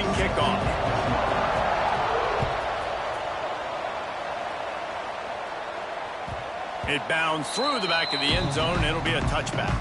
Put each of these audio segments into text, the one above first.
incoming kickoff. It bounds through the back of the end zone. It'll be a touchback.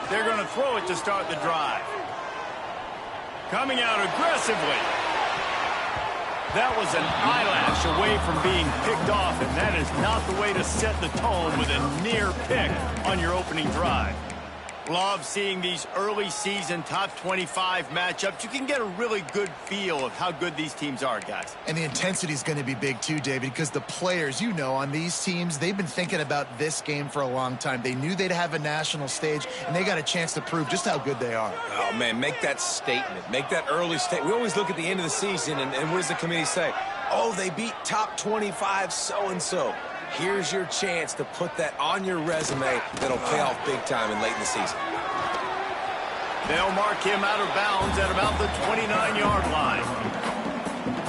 They're going to throw it to start the drive. Coming out aggressively. That was an eyelash away from being picked off, and that is not the way to set the tone with a near pick on your opening drive. Love seeing these early season top 25 matchups. You can get a really good feel of how good these teams are, guys. And the intensity is going to be big too, David, because the players, you know, on these teams, they've been thinking about this game for a long time. They knew they'd have a national stage, and they got a chance to prove just how good they are. Oh, man, make that statement. Make that early statement. We always look at the end of the season, and what does the committee say? Oh, they beat top 25 so-and-so. Here's your chance to put that on your resume that'll pay off big time and late in the season. They'll mark him out of bounds at about the 29-yard line.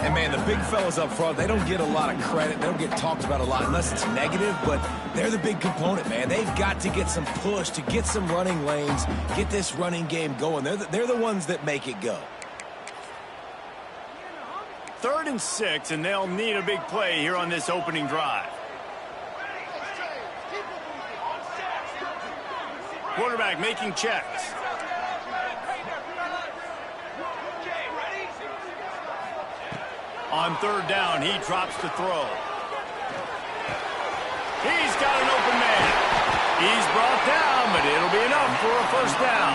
And, man, the big fellas up front, they don't get a lot of credit. They don't get talked about a lot unless it's negative, but they're the big component, man. They've got to get some push, to get some running lanes, get this running game going. They're the ones that make it go. 3rd and 6, and they'll need a big play here on this opening drive. Quarterback making checks. On 3rd down, he drops to throw. He's got an open man. He's brought down, but it'll be enough for a 1st down.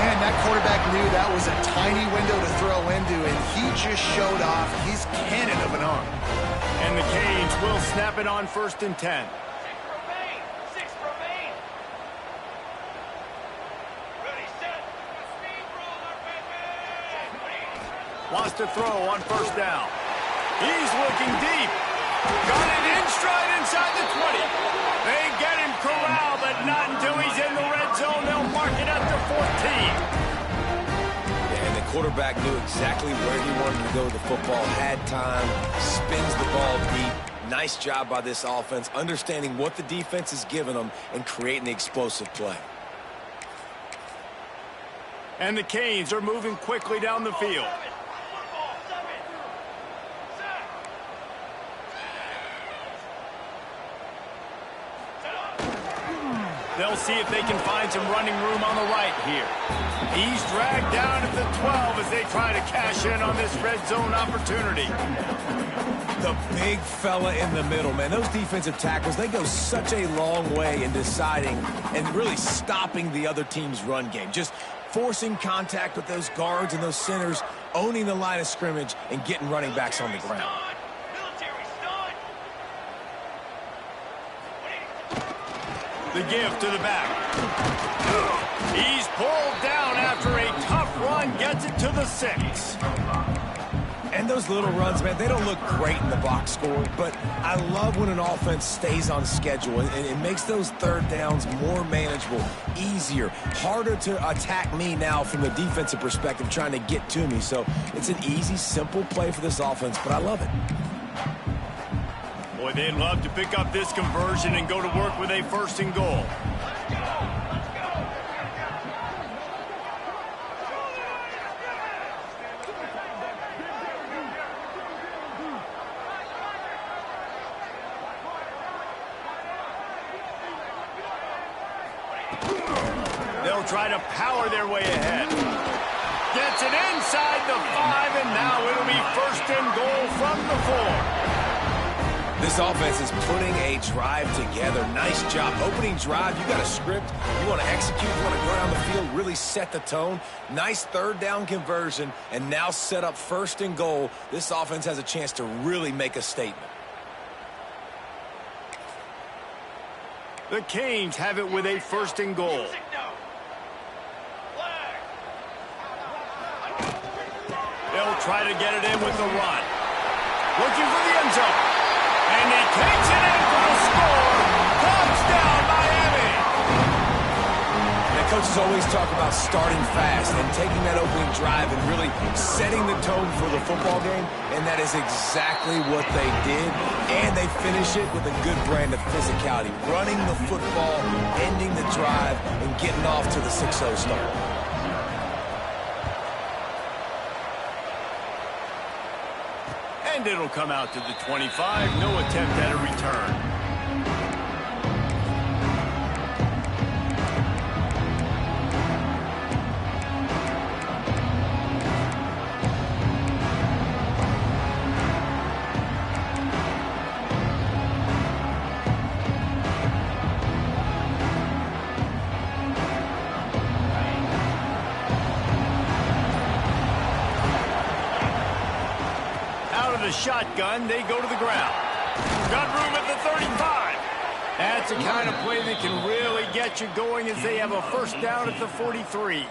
Man, that quarterback knew that was a tiny window to throw into, and he just showed off his cannon of an arm. And the Canes will snap it on 1st and 10. Wants to throw on 1st down. He's looking deep. Got it in stride inside the 20. They get him corralled, but not until he's in the red zone. They'll mark it at the 14. Yeah, and the quarterback knew exactly where he wanted to go with the football, had time, spins the ball deep. Nice job by this offense, understanding what the defense is giving them and creating the explosive play. And the Canes are moving quickly down the field. They'll see if they can find some running room on the right here. He's dragged down at the 12 as they try to cash in on this red zone opportunity. The big fella in the middle, man. Those defensive tackles, they go such a long way in deciding and really stopping the other team's run game. Just forcing contact with those guards and those centers, owning the line of scrimmage, and getting running backs on the ground. The give to the back. He's pulled down after a tough run, gets it to the 6. And those little runs, man, they don't look great in the box score, but I love when an offense stays on schedule, and it makes those 3rd downs more manageable, easier, harder to attack me now from the defensive perspective trying to get to me. So it's an easy, simple play for this offense, but I love it. Boy, they'd love to pick up this conversion and go to work with a 1st and goal. They'll try to power their way ahead. Gets it inside the 5, and now it'll be 1st and goal from the 4. This offense is putting a drive together. Nice job. Opening drive, you got a script. You want to execute. You want to go down the field, really set the tone. Nice 3rd down conversion, and now set up 1st and goal. This offense has a chance to really make a statement. The Canes have it with a 1st and goal. They'll try to get it in with the run. Looking for the end zone. And he takes it in for the score. Touchdown, Miami. Now, coaches always talk about starting fast and taking that opening drive and really setting the tone for the football game, and that is exactly what they did. And they finish it with a good brand of physicality, running the football, ending the drive, and getting off to the 6-0 start. And it'll come out to the 25. No attempt at a return. The shotgun, they go to the ground. Got room at the 35. That's the kind of play that can really get you going as they have a first down at the 43.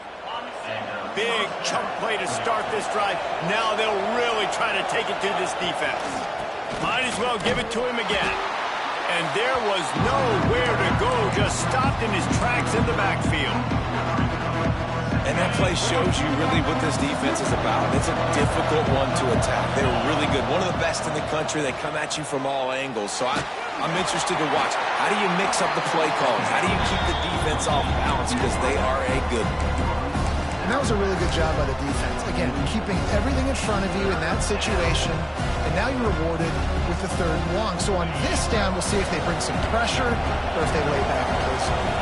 Big chunk play to start this drive. Now they'll really try to take it to this defense. Might as well give it to him again. And there was nowhere to go, just stopped in his tracks in the backfield. And that play shows you really what this defense is about. It's a difficult one to attack. They're really good. One of the best in the country. They come at you from all angles. So I'm interested to watch. How do you mix up the play calls? How do you keep the defense off balance? Because they are a good one. And that was a really good job by the defense. Again, keeping everything in front of you in that situation. And now you're rewarded with the 3rd and long. So on this down, we'll see if they bring some pressure or if they lay back and play something.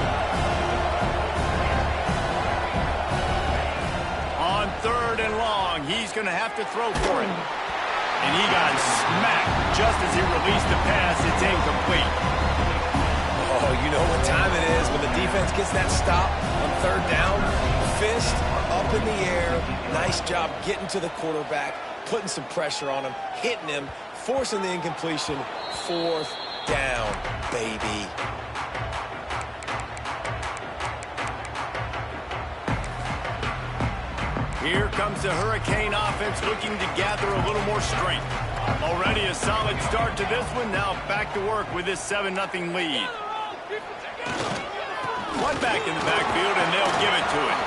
On 3rd and long, he's going to have to throw for it. And he got smacked just as he released the pass. It's incomplete. Oh, you know what time it is when the defense gets that stop on 3rd down. Fist up in the air. Nice job getting to the quarterback, putting some pressure on him, hitting him, forcing the incompletion. 4th down, baby. Here comes the Hurricane offense looking to gather a little more strength. Already a solid start to this one. Now back to work with this 7-0 lead. One back in the backfield, and they'll give it to it.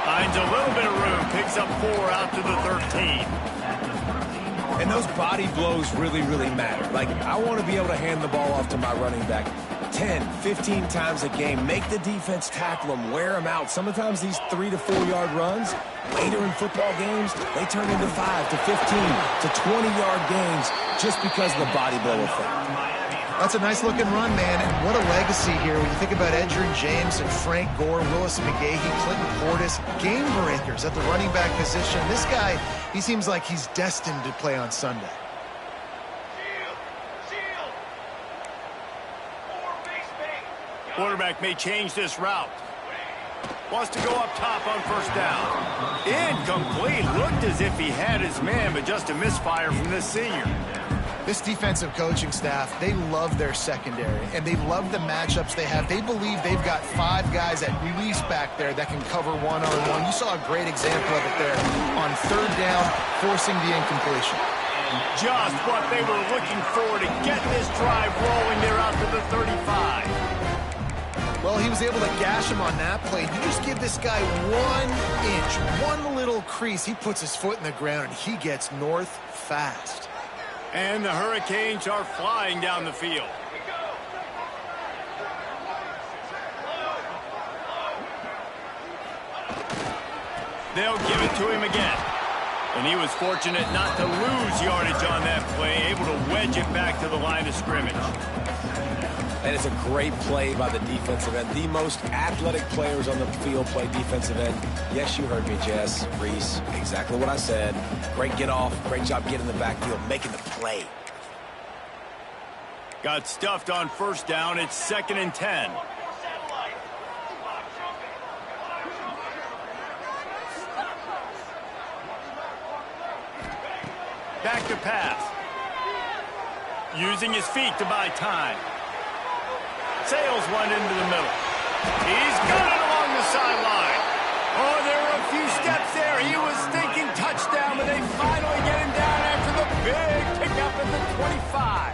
Finds a little bit of room. Picks up 4 out to the 13. And those body blows really, really matter. Like, I want to be able to hand the ball off to my running back 10, 15 times a game. Make the defense tackle them, wear them out. Sometimes these 3 to 4 yard runs, later in football games, they turn into 5 to 15 to 20-yard games just because of the body blow effect. That's a nice-looking run, man, and what a legacy here. When you think about Edgerrin James and Frank Gore, Willis McGahee, Clinton Portis, game breakers at the running back position. This guy, he seems like he's destined to play on Sunday. Quarterback may change this route. Wants to go up top on 1st down. Incomplete. Looked as if he had his man, but just a misfire from this senior. This defensive coaching staff, they love their secondary, and they love the matchups they have. They believe they've got 5 guys at release back there that can cover one-on-one. You saw a great example of it there on 3rd down, forcing the incompletion. Just what they were looking for to get this drive rolling there out to the 35. Well, he was able to gash him on that play. You just give this guy 1 inch, one little crease. He puts his foot in the ground, and he gets north fast. And the Hurricanes are flying down the field. They'll give it to him again. And he was fortunate not to lose yardage on that play, able to wedge it back to the line of scrimmage. And it's a great play by the defensive end. The most athletic players on the field play defensive end. Yes, you heard me, Jess, Reese. Exactly what I said. Great get off. Great job getting in the backfield, making the play. Got stuffed on 1st down. It's 2nd and 10. Back to pass. Using his feet to buy time. Sails one into the middle. He's got it along the sideline. Oh, there were a few steps there. He was thinking touchdown, but they find 25.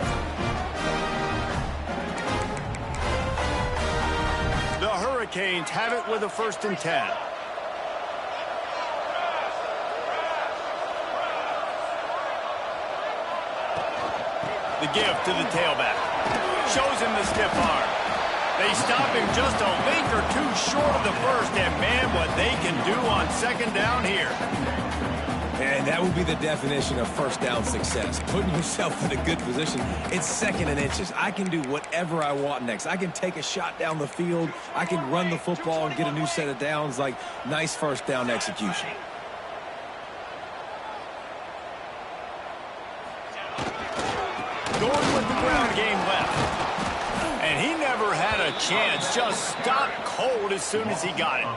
The Hurricanes have it with a 1st and 10. The give to the tailback. Shows him the stiff arm. They stop him just a link or two short of the first, and man, what they can do on 2nd down here. And that would be the definition of 1st down success. Putting yourself in a good position. It's 2nd and inches. I can do whatever I want next. I can take a shot down the field. I can run the football and get a new set of downs. Like, nice 1st down execution. Going with the ground game left. And he never had a chance. Just stopped cold as soon as he got it.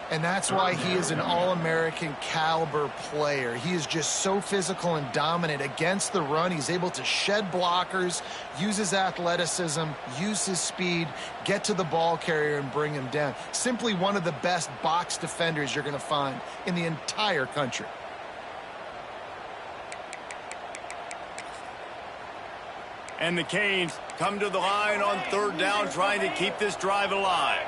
And that's why he is an All-American caliber player. He is just so physical and dominant against the run. He's able to shed blockers, use his athleticism, use his speed, get to the ball carrier and bring him down. Simply one of the best box defenders you're going to find in the entire country. And the Canes come to the line on 3rd down, trying to keep this drive alive.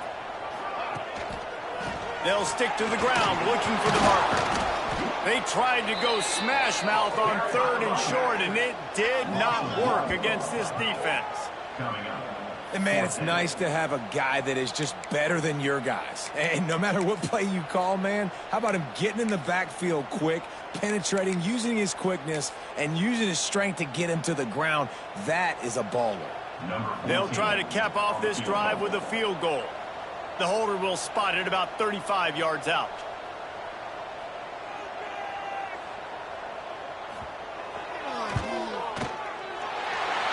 They'll stick to the ground, looking for the marker. They tried to go smash mouth on 3rd and short, and it did not work against this defense. And, man, it's nice to have a guy that is just better than your guys. And no matter what play you call, man, how about him getting in the backfield quick, penetrating, using his quickness, and using his strength to get him to the ground? That is a baller. They'll try to cap off this drive with a field goal. The holder will spot it about 35 yards out.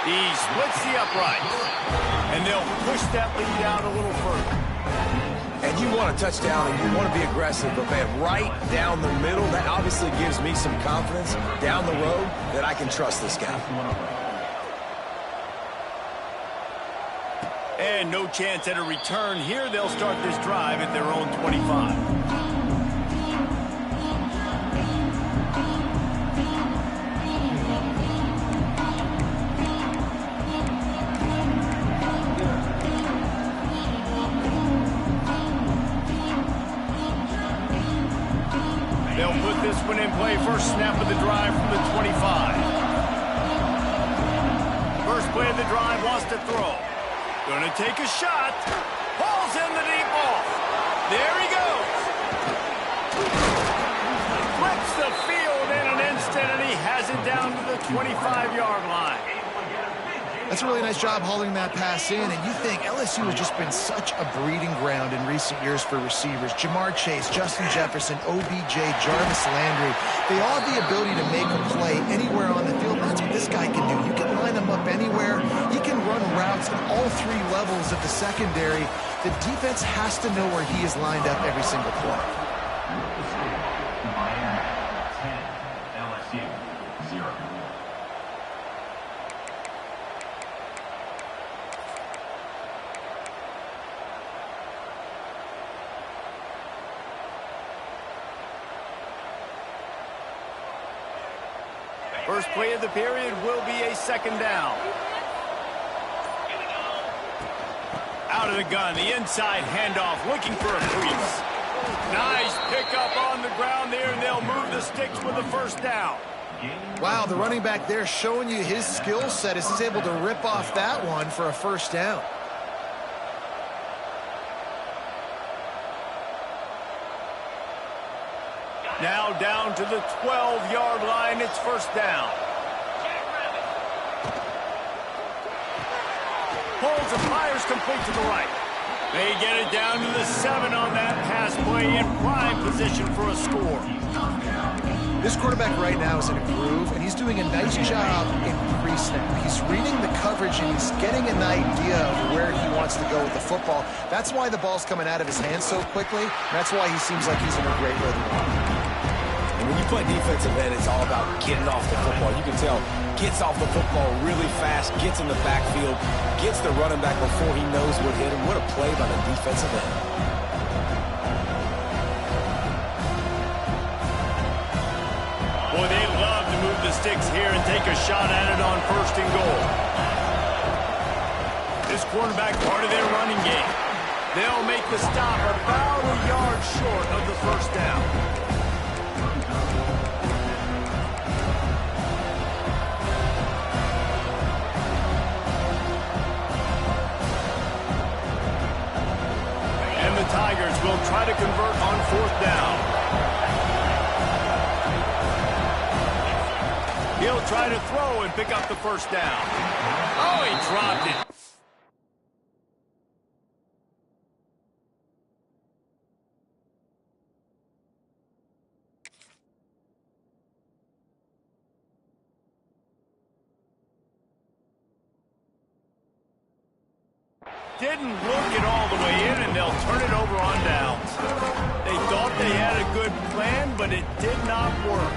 He splits the uprights, and they'll push that lead out a little further. And you want a touchdown, and you want to be aggressive, but, man, right down the middle, that obviously gives me some confidence down the road that I can trust this guy. And no chance at a return here. They'll start this drive at their own 25. They'll put this one in play. First snap of the drive from the 25. First play of the drive, wants to throw. Gonna take a shot. Pulls in the deep ball. There he goes. Flips the field in an instant, and he has it down to the 25-yard line. That's a really nice job holding that pass in, and you think LSU has just been such a breeding ground in recent years for receivers. Jamar Chase, Justin Jefferson, OBJ, Jarvis Landry. They all have the ability to make a play anywhere on the field. That's what this guy can do. You can line him up anywhere. He can run routes at all 3 levels of the secondary. The defense has to know where he is lined up every single play. LSU 0. First play of the period will be a 2nd down. Out of the gun, the inside handoff, looking for a crease. Nice pickup on the ground there, and they'll move the sticks with a 1st down. Wow, the running back there showing you his skill set as he's able to rip off that one for a 1st down. Now down to the 12-yard line. It's 1st down. Pulls and fires complete to the right. They get it down to the 7 on that pass play, in prime position for a score. This quarterback right now is in a groove, and he's doing a nice job in pre-snap. He's reading the coverage, and he's getting an idea of where he wants to go with the football. That's why the ball's coming out of his hands so quickly. That's why he seems like he's in a great rhythm. And when you play defensive end, it's all about getting off the football. You can tell, gets off the football really fast, gets in the backfield, gets the running back before he knows what hit him. What a play by the defensive end. Boy, they love to move the sticks here and take a shot at it on 1st and goal. This quarterback part of their running game. They'll make the stop about a yard short of the 1st down. And the Tigers will try to convert on 4th down. He'll try to throw and pick up the 1st down. Oh, he dropped it. Didn't look it all the way in, and they'll turn it over on downs. They thought they had a good plan, but it did not work.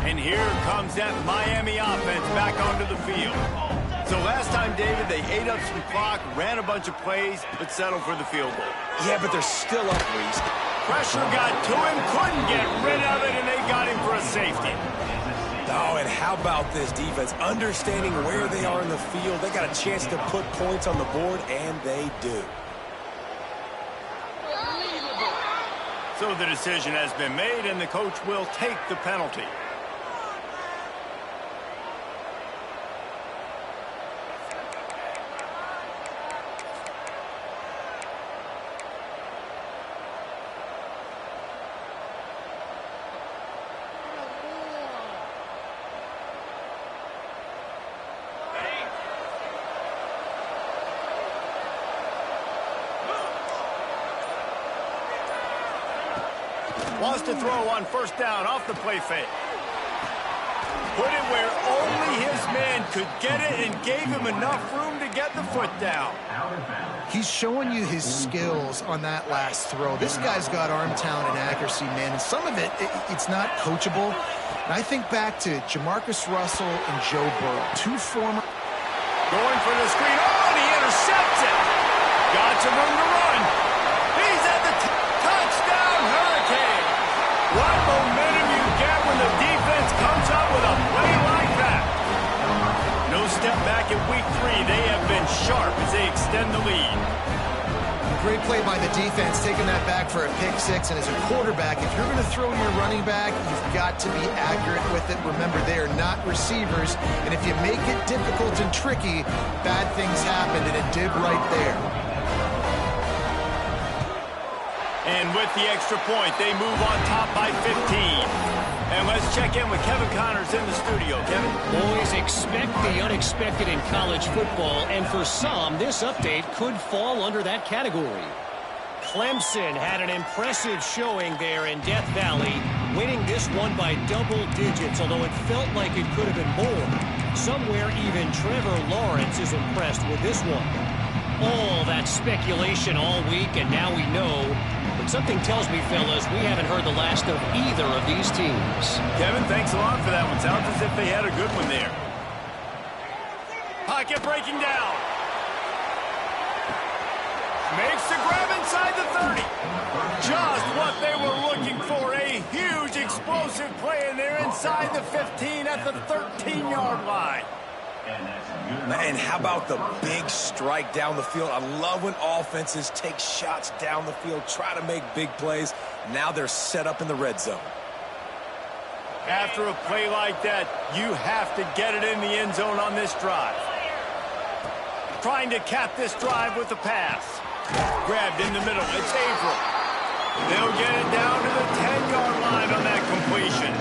And here comes that Miami offense back onto the field. So last time, David, they ate up some clock, ran a bunch of plays, but settled for the field goal. Yeah, but they're still up, Reese. Pressure got to him, couldn't get rid of it, and they got him for a safety. Oh, and how about this defense? Understanding where they are in the field, they got a chance to put points on the board, and they do. So the decision has been made, and the coach will take the penalty. Wants to throw on 1st down off the play fake. Put it where only his man could get it and gave him enough room to get the foot down. He's showing you his skills on that last throw. This guy's got arm talent and accuracy, man. And some of it's not coachable. And I think back to Jamarcus Russell and Joe Burrow, 2 former. Going for the screen. Oh, and he intercepts it. Got some room to run. He's at the touchdown Hurricane. What momentum you get when the defense comes up with a play like that. No step back in week 3. They have been sharp as they extend the lead. Great play by the defense, taking that back for a pick 6. And as a quarterback, if you're going to throw your running back, you've got to be accurate with it. Remember, they are not receivers. And if you make it difficult and tricky, bad things happen, and it did right there. And with the extra point, they move on top by 15. And let's check in with Kevin Connors in the studio. Kevin? Boys, expect the unexpected in college football, and for some, this update could fall under that category. Clemson had an impressive showing there in Death Valley, winning this one by double digits, although it felt like it could have been more. Somewhere even Trevor Lawrence is impressed with this one. All that speculation all week, and now we know. But something tells me, fellas, we haven't heard the last of either of these teams. Kevin, thanks a lot for that one. Sounds as if they had a good one there. Pocket breaking down. Makes the grab inside the 30. Just what they were looking for. A huge explosive play, and they're inside the 15 at the 13-yard line. And how about the big strike down the field? I love when offenses take shots down the field, try to make big plays. Now they're set up in the red zone. After a play like that, you have to get it in the end zone on this drive. Trying to cap this drive with a pass. Grabbed in the middle. It's Averill. They'll get it down to the 10-yard line on that completion.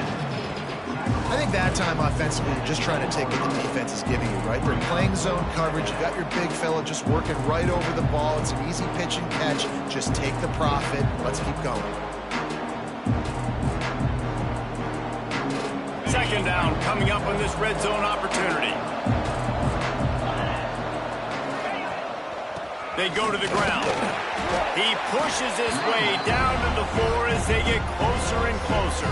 I think that time offensively, you're just trying to take what the defense is giving you, right? They're playing zone coverage. You got your big fella just working right over the ball. It's an easy pitch and catch. Just take the profit. Let's keep going. Second down coming up on this red zone opportunity. They go to the ground. He pushes his way down to the floor as they get closer and closer.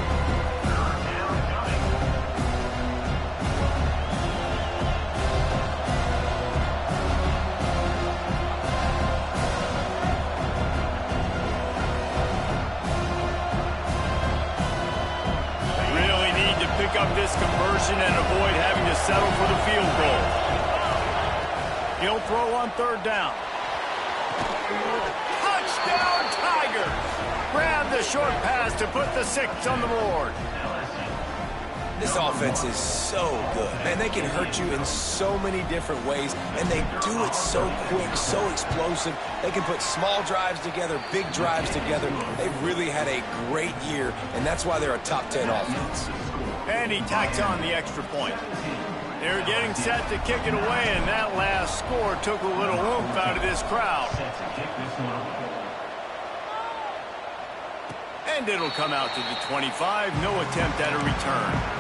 He'll throw on third down. Touchdown, Tigers! Grab the short pass to put the 6 on the board. This offense is so good. Man, they can hurt you in so many different ways, and they do it so quick, so explosive. They can put small drives together, big drives together. They've really had a great year, and that's why they're a top 10 offense. And he tacks on the extra point. They're getting set to kick it away, and that last score took a little oomph out of this crowd. And it'll come out to the 25. No attempt at a return.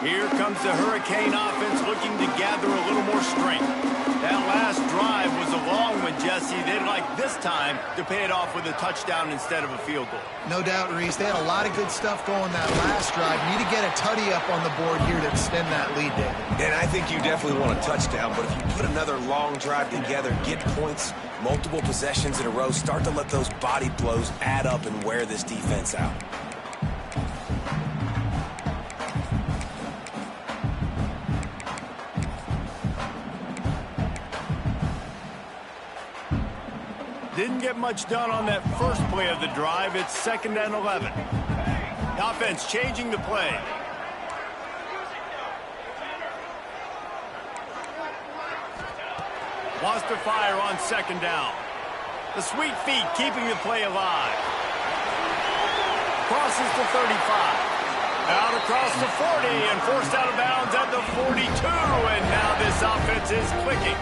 Here comes the Hurricane offense looking to gather a little more strength. That last drive was a long one, Jesse. They'd like this time to pay it off with a touchdown instead of a field goal. No doubt, Reese. They had a lot of good stuff going that last drive. Need to get a tutty up on the board here to extend that lead, David. And I think you definitely want a touchdown, but if you put another long drive together, get points, multiple possessions in a row, start to let those body blows add up and wear this defense out. Didn't get much done on that first play of the drive. It's 2nd and 11. The offense changing the play. Wants to fire on 2nd down. The sweet feet keeping the play alive. Crosses to 35. Out across the 40 and forced out of bounds at the 42. And now this offense is clicking.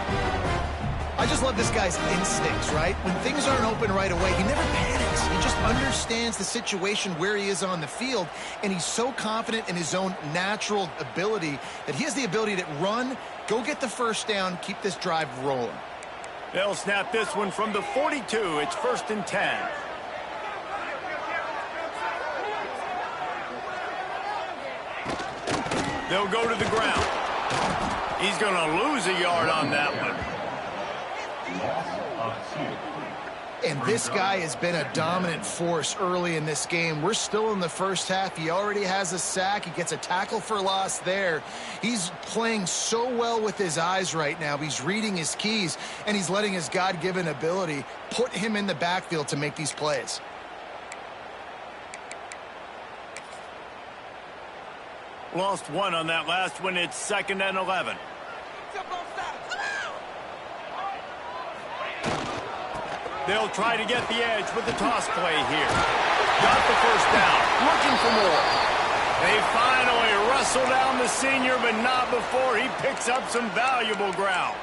I just love this guy's instincts, right? When things aren't open right away, he never panics. He just understands the situation where he is on the field, and he's so confident in his own natural ability that he has the ability to run, go get the first down, keep this drive rolling. They'll snap this one from the 42. It's 1st and 10. They'll go to the ground. He's going to lose a yard on that one. And this guy has been a dominant force early in this game. We're still in the first half. He already has a sack. He gets a tackle for loss there. He's playing so well with his eyes right now. He's reading his keys, and he's letting his God-given ability put him in the backfield to make these plays. Lost one on that last one. It's 2nd and 11. They'll try to get the edge with the toss play here. Got the first down. Looking for more. They finally wrestle down the senior, but not before he picks up some valuable ground.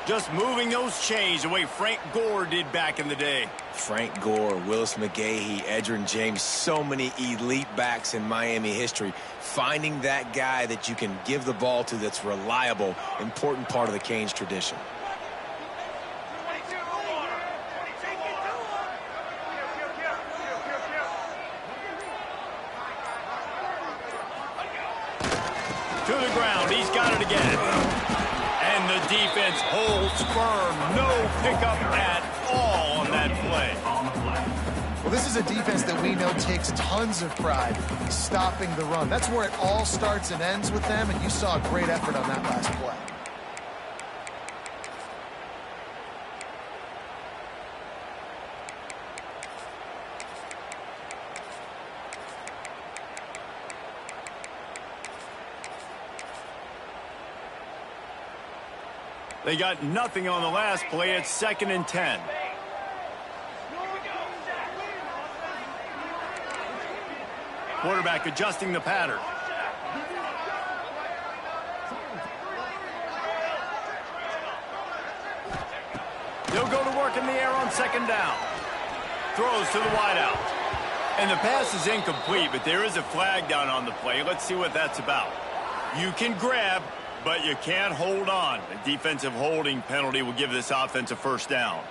Just moving those chains the way Frank Gore did back in the day. Frank Gore, Willis McGahee, Edgerrin James, so many elite backs in Miami history. Finding that guy that you can give the ball to that's reliable, important part of the Canes tradition. To the ground. He's got it again. And the defense holds firm. No pickup at all on that play. Well, this is a defense that we know takes tons of pride stopping the run. That's where it all starts and ends with them, and you saw a great effort on that last play. They got nothing on the last play. It's 2nd and 10. Quarterback adjusting the pattern. They'll go to work in the air on 2nd down. Throws to the wideout. And the pass is incomplete, but there is a flag down on the play. Let's see what that's about. You can grab, but you can't hold on. A defensive holding penalty will give this offense a first down.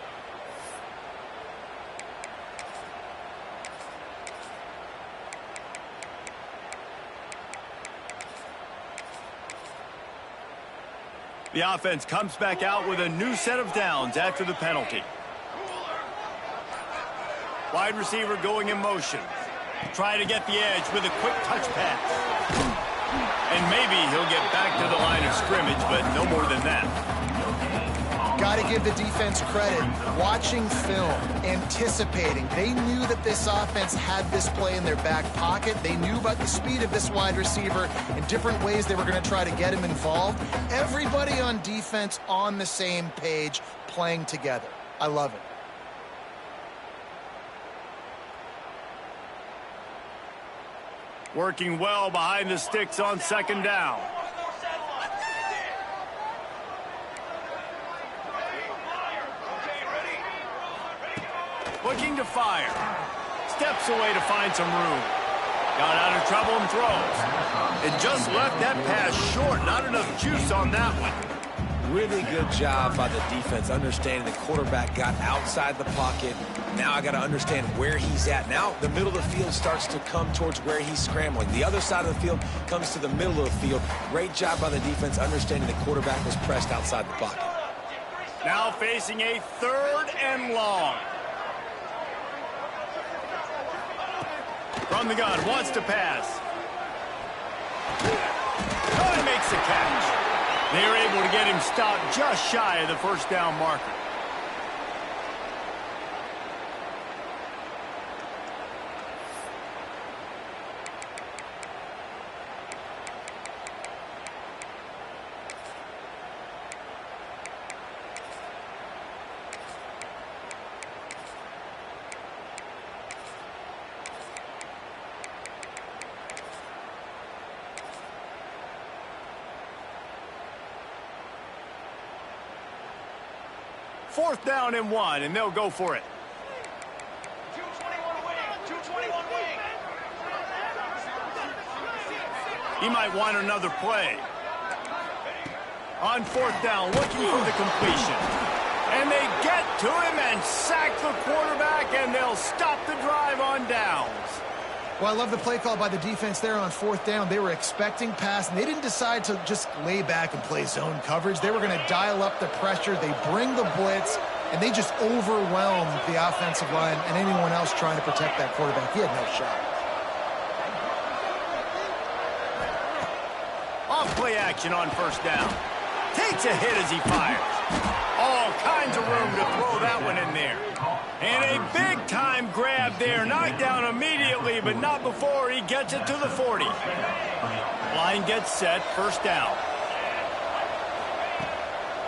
The offense comes back out with a new set of downs after the penalty. Wide receiver going in motion. Try to get the edge with a quick touch pass. And maybe he'll get back to the line of scrimmage, but no more than that. Got to give the defense credit. Watching film, anticipating. They knew that this offense had this play in their back pocket. They knew about the speed of this wide receiver and different ways they were going to try to get him involved. Everybody on defense on the same page, playing together. I love it. Working well behind the sticks on second down. Looking to fire. Steps away to find some room. Got out of trouble and throws. And just left that pass short. Not enough juice on that one. Really good job by the defense understanding the quarterback got outside the pocket. Now I got to understand where he's at. Now the middle of the field starts to come towards where he's scrambling. The other side of the field comes to the middle of the field. Great job by the defense understanding the quarterback was pressed outside the pocket. Now facing a 3rd and long. From the gun, wants to pass. And makes the catch. They're able to get him stopped just shy of the first down marker. Fourth down and 1, and they'll go for it. 221 wing, 221 wing. He might want another play. On 4th down, looking for the completion. And they get to him and sack the quarterback, and they'll stop the drive on downs. Well, I love the play call by the defense there on 4th down. They were expecting pass, and they didn't decide to just lay back and play zone coverage. They were going to dial up the pressure. They bring the blitz, and they just overwhelmed the offensive line and anyone else trying to protect that quarterback. He had no shot. Off play action on 1st down. Takes a hit as he fires. All kinds of room to throw that one in there. And a big-time grab there. Knocked down immediately, but not before he gets it to the 40. Line gets set, 1st down.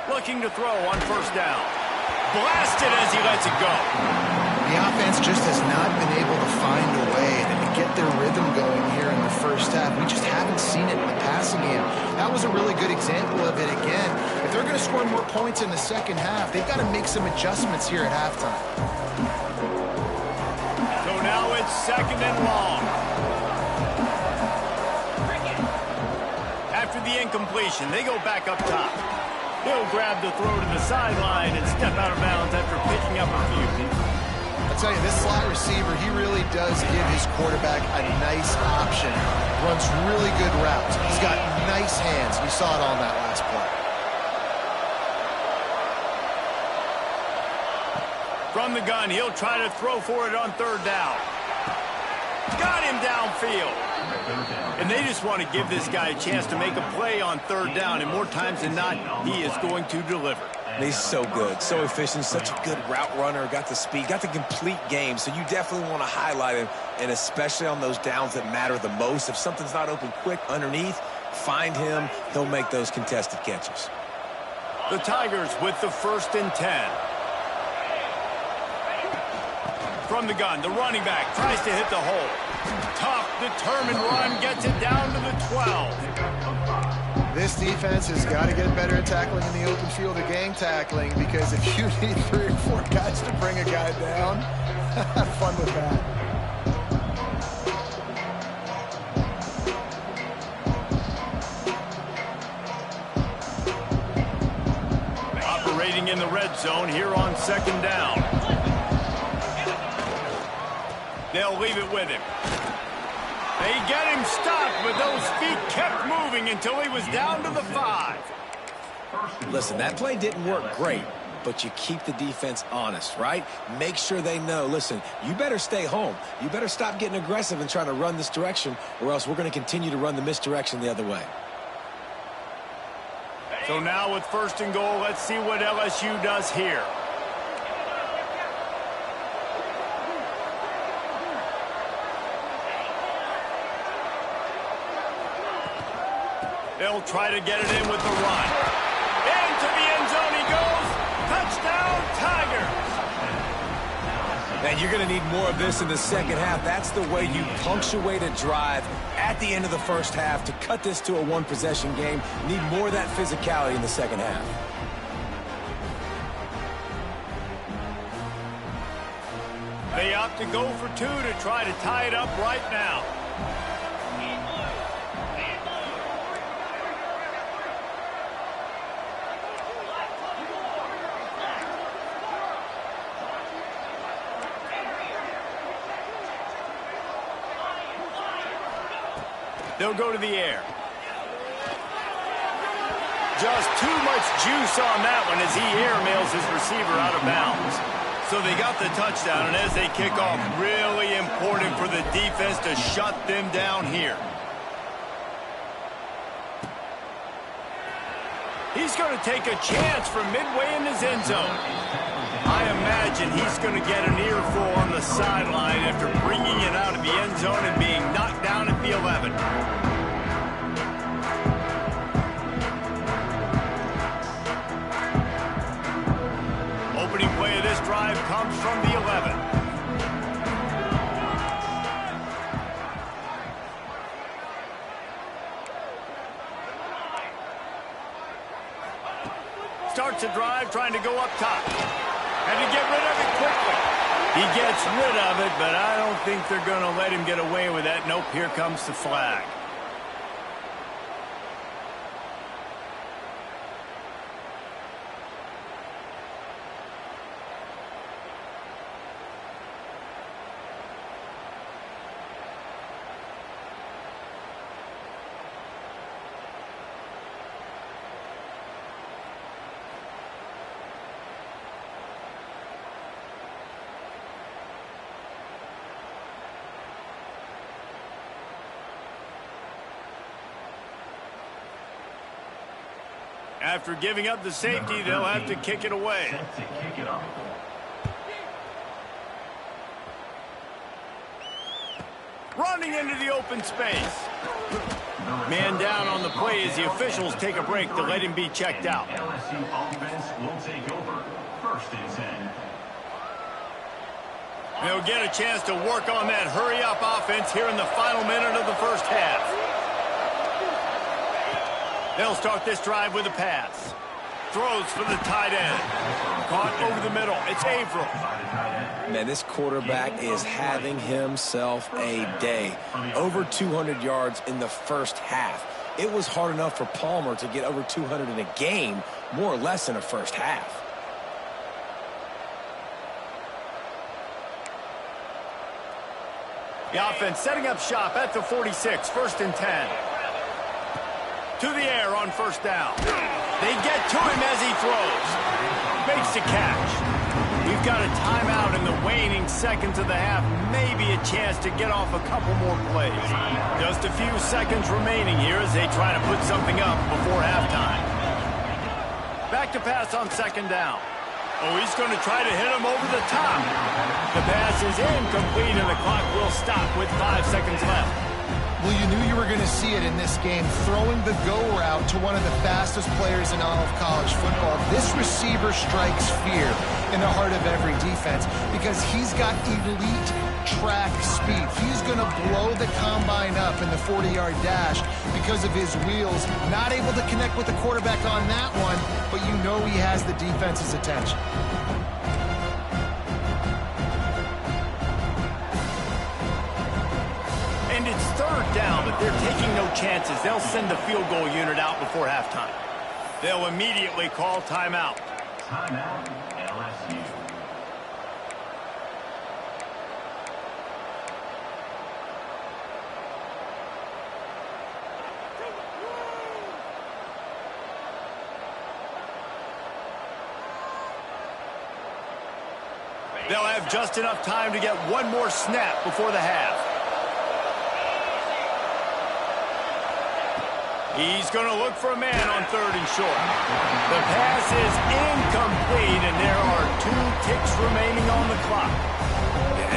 Looking to throw on 1st down. Blasted as he lets it go. The offense just has not been able to find a way to get their rhythm going here in the first half. We just haven't seen it in the passing game. That was a really good example of it again. If they're going to score more points in the second half, they've got to make some adjustments here at halftime. So now it's 2nd and long. After the incompletion, they go back up top. He'll grab the throw to the sideline and step out of bounds after picking up a few. I'll tell you, this slot receiver, he really does give his quarterback a nice option. Runs really good routes. He's got nice hands. You saw it on that last play. From the gun, he'll try to throw for it on 3rd down. Got him downfield. And they just want to give this guy a chance to make a play on 3rd down, and more times than not, he is going to deliver. He's so good, so efficient, such a good route runner, got the speed, got the complete game, so you definitely want to highlight him, and especially on those downs that matter the most. If something's not open quick underneath, find him. He'll make those contested catches. The Tigers with the 1st and 10. From the gun, the running back tries to hit the hole. Tough, determined run, gets it down to the 12. This defense has got to get better at tackling in the open field or gang tackling, because if you need 3 or 4 guys to bring a guy down, have fun with that. Operating in the red zone here on 2nd down. They'll leave it with him. They get him stopped, but those feet kept moving until he was down to the 5. Listen, that play didn't work great, but you keep the defense honest, right? Make sure they know, listen, you better stay home. You better stop getting aggressive and trying to run this direction, or else we're going to continue to run the misdirection the other way. So now with 1st and goal, let's see what LSU does here. They'll try to get it in with the run. Into the end zone he goes. Touchdown, Tigers. And you're going to need more of this in the second half. That's the way you punctuate a drive at the end of the first half to cut this to a one-possession game. Need more of that physicality in the second half. They opt to go for 2 to try to tie it up right now. They'll go to the air. Just too much juice on that one as he airmails his receiver out of bounds. So they got the touchdown, and as they kick off, really important for the defense to shut them down here. He's going to take a chance from midway in his end zone. I imagine he's going to get an earful on the sideline after bringing it out of the end zone and being knocked down at the 11. Opening play of this drive comes from the 11. Starts a drive trying to go up top. And to get rid of it quickly. He gets rid of it, but I don't think they're going to let him get away with that. Nope, here comes the flag. After giving up the safety, they'll have to kick it away. Running into the open space. Man down on the play as the officials take a break to let him be checked out. LSU offense will take over 1st and 10. They'll get a chance to work on that hurry-up offense here in the final minute of the first half. They'll start this drive with a pass. Throws for the tight end. Caught over the middle. It's Averill. Man, this quarterback is having himself a day. Over 200 yards in the first half. It was hard enough for Palmer to get over 200 in a game, more or less in a first half. The offense setting up shop at the 46, 1st and 10. To the air on 1st down. They get to him as he throws. Makes the catch. We've got a timeout in the waning seconds of the half. Maybe a chance to get off a couple more plays. Just a few seconds remaining here as they try to put something up before halftime. Back to pass on 2nd down. Oh, he's going to try to hit him over the top. The pass is incomplete and the clock will stop with 5 seconds left. Well, you knew you were going to see it in this game, throwing the go route to one of the fastest players in all of college football. This receiver strikes fear in the heart of every defense because he's got elite track speed. He's going to blow the combine up in the 40-yard dash because of his wheels. Not able to connect with the quarterback on that one, but you know he has the defense's attention. And it's 3rd down, but they're taking no chances. They'll send the field goal unit out before halftime. They'll immediately call timeout. Timeout, LSU. They'll have just enough time to get one more snap before the half. He's going to look for a man on 3rd and short. The pass is incomplete, and there are 2 ticks remaining on the clock.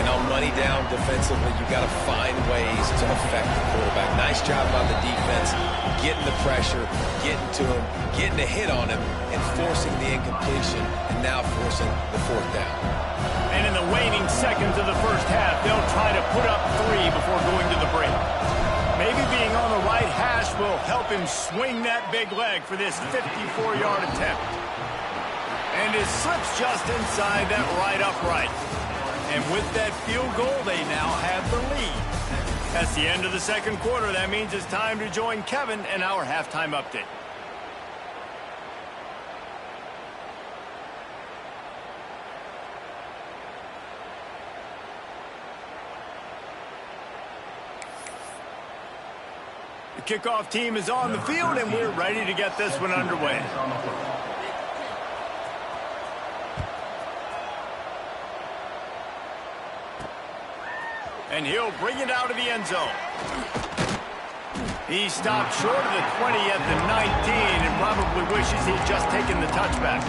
And on money down defensively, you got to find ways to affect the quarterback. Nice job by the defense, getting the pressure, getting to him, getting a hit on him, and forcing the incompletion, and now forcing the 4th down. And in the waning seconds of the first half, they'll try to put up 3 before going to the break. Maybe being on the right hash will help him swing that big leg for this 54-yard attempt. And it slips just inside that right upright. And with that field goal, they now have the lead. That's the end of the 2nd quarter. That means it's time to join Kevin and our halftime update. The kickoff team is on the field, and we're ready to get this one underway. And he'll bring it out of the end zone. He stopped short of the 20 at the 19 and probably wishes he'd just taken the touchback.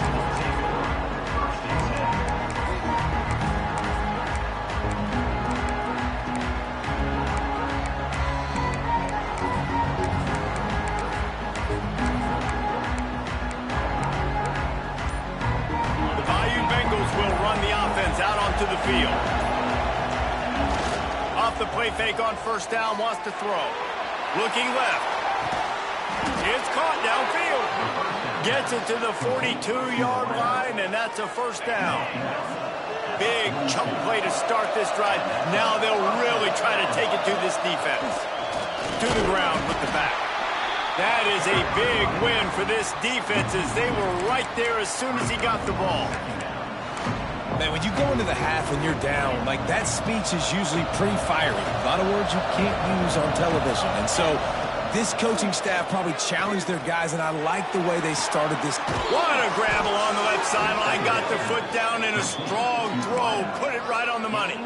Out onto the field. Off the play fake on 1st down, wants to throw. Looking left. It's caught downfield. Gets it to the 42-yard line, and that's a 1st down. Big chunk play to start this drive. Now they'll really try to take it to this defense. To the ground with the back. That is a big win for this defense as they were right there as soon as he got the ball. Man, when you go into the half and you're down, like that speech is usually pretty fiery. A lot of words you can't use on television. And so this coaching staff probably challenged their guys, and I like the way they started this. What a grab along the left sideline. Got the foot down in a strong throw. Put it right on the money.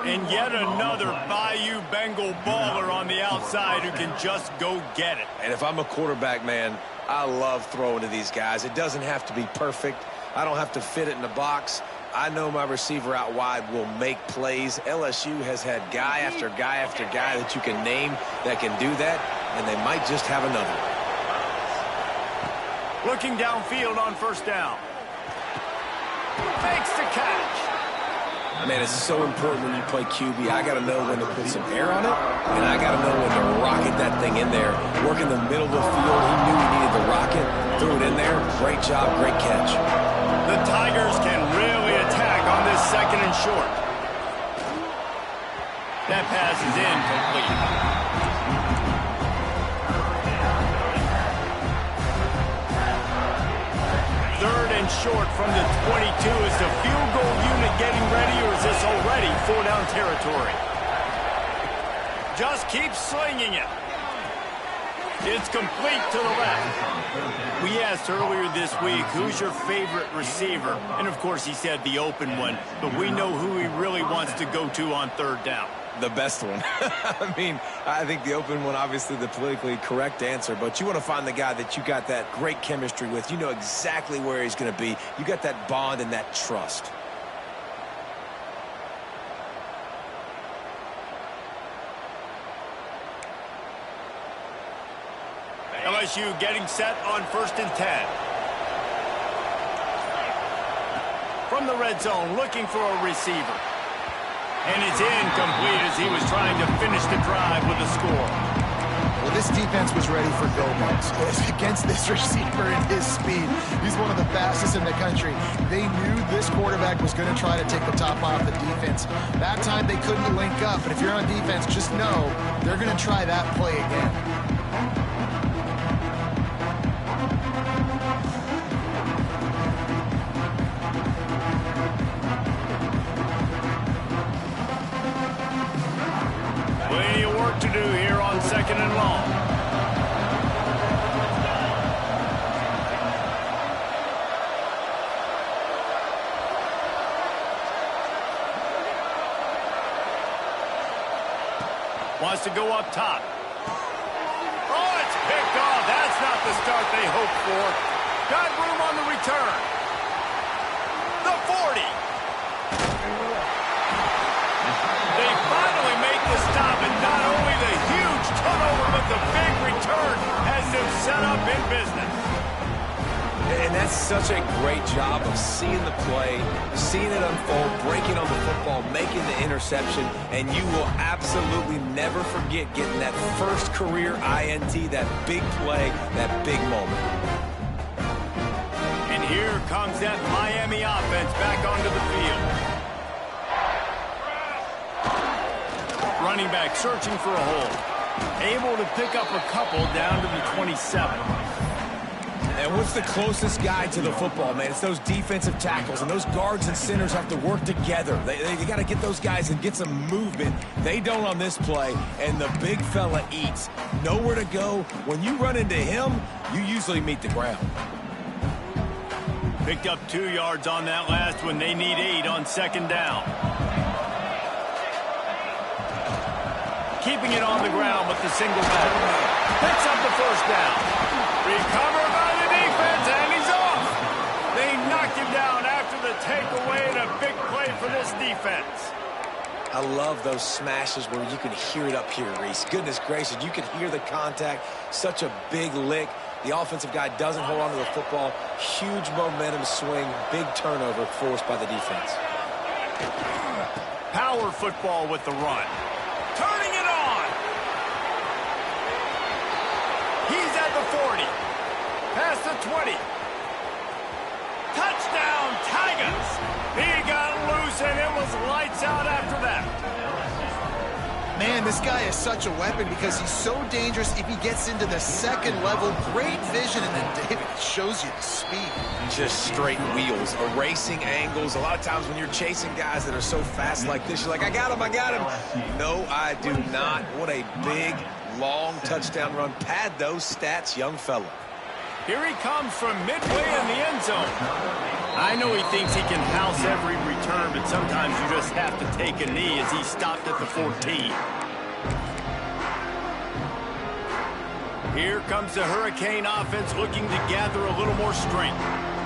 And yet another Bayou Bengal baller on the outside who can just go get it. And if I'm a quarterback, man, I love throwing to these guys. It doesn't have to be perfect. I don't have to fit it in the box. I know my receiver out wide will make plays. LSU has had guy after guy after guy that you can name that can do that, and they might just have another one. Looking downfield on 1st down. Makes the catch. Man, it's so important when you play QB. I got to know when to put some air on it, and I got to know when to rocket that thing in there. Work in the middle of the field. He knew he needed the rocket. Threw it in there. Great job, great catch. The Tigers can really attack on this 2nd and short. That pass is incomplete. Third and short from the 22. Is the field goal unit getting ready, or is this already 4-down territory? Just keep slinging it. It's complete to the left. We asked earlier this week, who's your favorite receiver? And, of course, he said the open one. But we know who he really wants to go to on 3rd down. The best one. I mean, I think the open one, obviously the politically correct answer, but you want to find the guy that you got that great chemistry with. You know exactly where he's going to be. You got that bond and that trust. LSU getting set on 1st and 10. From the red zone, looking for a receiver. And it's incomplete as he was trying to finish the drive with a score. Well, this defense was ready for Gomez. Against this receiver and his speed, he's one of the fastest in the country. They knew this quarterback was going to try to take the top off the defense. That time they couldn't link up, but if you're on defense, just know they're going to try that play again. Plenty of work to do here on 2nd and long. Wants to go up top. Oh, it's picked off. That's not the start they hoped for. Got room on the return. The 40. They finally make the stop, and not only the huge turnover, but the big return has them set up in business. And that's such a great job of seeing the play, seeing it unfold, breaking on the football, making the interception, and you will absolutely never forget getting that first career INT, that big play, that big moment. And here comes that Miami offense back onto the field. Running back searching for a hole. Able to pick up a couple down to the 27. And what's the closest guy to the football, man? It's those defensive tackles, and those guards and centers have to work together. They got to get those guys and get some movement. They don't on this play, and the big fella eats. Nowhere to go. When you run into him, you usually meet the ground. Picked up 2 yards on that last one. They need 8 on second down. Keeping it on the ground with the single back. Picks up the first down. Recovered by the defense, and he's off. They knocked him down after the takeaway, and a big play for this defense. I love those smashes where you can hear it up here, Reese. Goodness gracious, you can hear the contact. Such a big lick. The offensive guy doesn't hold on to the football. Huge momentum swing, big turnover forced by the defense. Power football with the run. Turning it on. He's at the 40. Past the 20. Touchdown, Tigers. He got loose, and it was lights out after that. Man, this guy is such a weapon because he's so dangerous if he gets into the second level. Great vision, and then David shows you the speed. Just straight wheels, erasing angles. A lot of times when you're chasing guys that are so fast like this, you're like, I got him, I got him. No, I do not. What a big, long touchdown run. Pad those stats, young fella. Here he comes from midway in the end zone. I know he thinks he can house every return, but sometimes you just have to take a knee as he stopped at the 14. Here comes the Hurricane offense looking to gather a little more strength.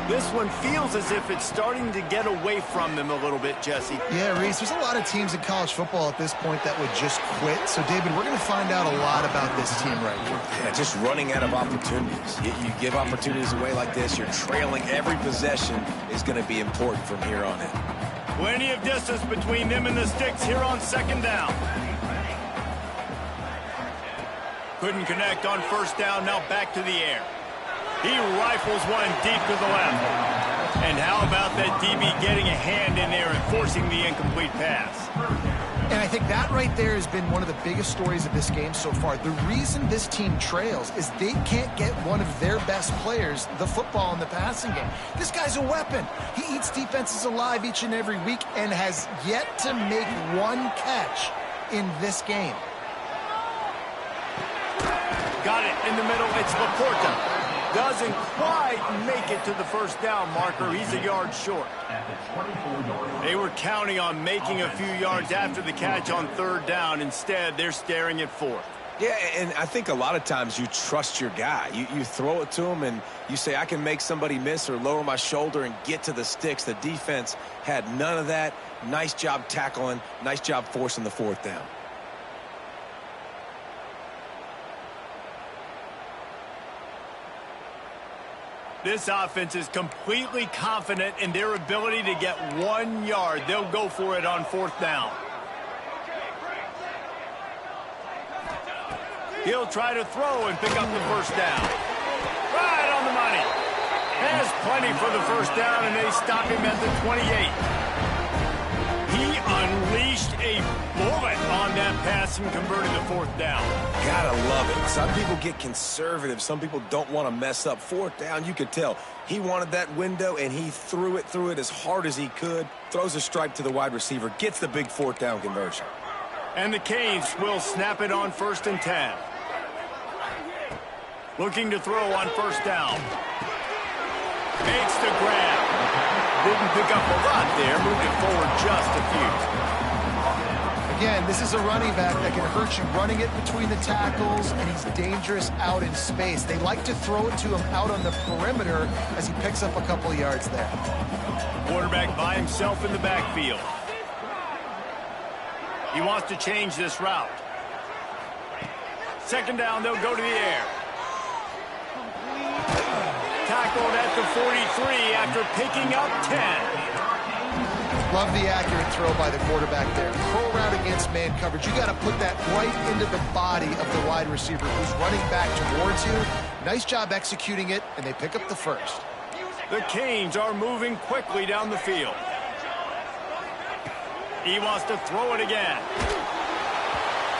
This one feels as if it's starting to get away from them a little bit, Jesse. Yeah, Reese, there's a lot of teams in college football at this point that would just quit. So, David, we're going to find out a lot about this team right here. Yeah, just running out of opportunities. You give opportunities away like this, you're trailing. Every possession is going to be important from here on in. Plenty of distance between them and the sticks here on second down. Couldn't connect on first down, now back to the air. He rifles one deep to the left. And how about that DB getting a hand in there and forcing the incomplete pass? And I think that right there has been one of the biggest stories of this game so far. The reason this team trails is they can't get one of their best players the football in the passing game. This guy's a weapon. He eats defenses alive each and every week and has yet to make one catch in this game. Got it in the middle. It's Laporta. Doesn't quite make it to the first down marker. He's a yard short. They were counting on making a few yards after the catch on third down. Instead, they're staring at fourth. Yeah, and I think a lot of times you trust your guy. You throw it to him, and you say, I can make somebody miss or lower my shoulder and get to the sticks. The defense had none of that. Nice job tackling. Nice job forcing the fourth down. This offense is completely confident in their ability to get 1 yard. They'll go for it on fourth down. He'll try to throw and pick up the first down. Right on the money. Has plenty for the first down, and they stop him at the 28. He unleashed a bullet on that pass and converted the fourth down. Gotta love it. Some people get conservative. Some people don't want to mess up. Fourth down, you could tell. He wanted that window, and he threw it as hard as he could. Throws a stripe to the wide receiver. Gets the big fourth down conversion. And the Canes will snap it on 1st and 10. Looking to throw on first down. Makes the grab. Didn't pick up a lot there. Moved it forward just a few. Again, this is a running back that can hurt you running it between the tackles, and he's dangerous out in space. They like to throw it to him out on the perimeter as he picks up a couple of yards there. Quarterback by himself in the backfield. He wants to change this route. Second down, they'll go to the air. Tackled at the 43 after picking up 10. Love the accurate throw by the quarterback there. Curl route against man coverage. You got to put that right into the body of the wide receiver who's running back towards you. Nice job executing it, and they pick up the first. The Canes are moving quickly down the field. He wants to throw it again.